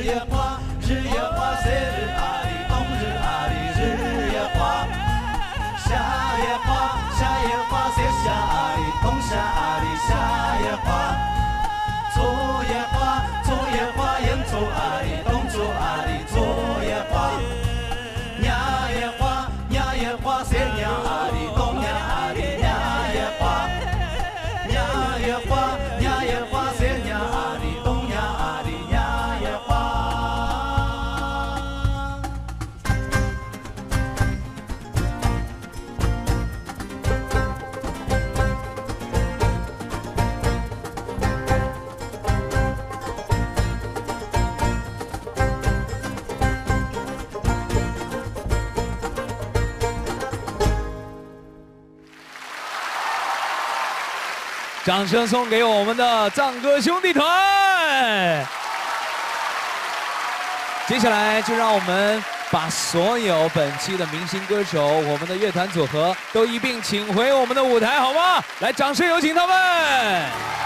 月花，日月花，夏日阿里，冬日阿里，日月花。夏夜花，夏夜花，夏夏阿里，冬夏阿里，夏夜花。左夜花，左夜花，燕左阿里，冬左阿里，左夜花。伢夜花，伢夜花，夏伢阿里，冬伢阿里，伢夜花。伢夜花，伢夜花，夏伢阿里，冬伢阿里，伢夜花。掌声送给我们的藏歌兄弟团。接下来就让我们把所有本期的明星歌手、我们的乐团组合都一并请回我们的舞台，好吗？来，掌声有请他们。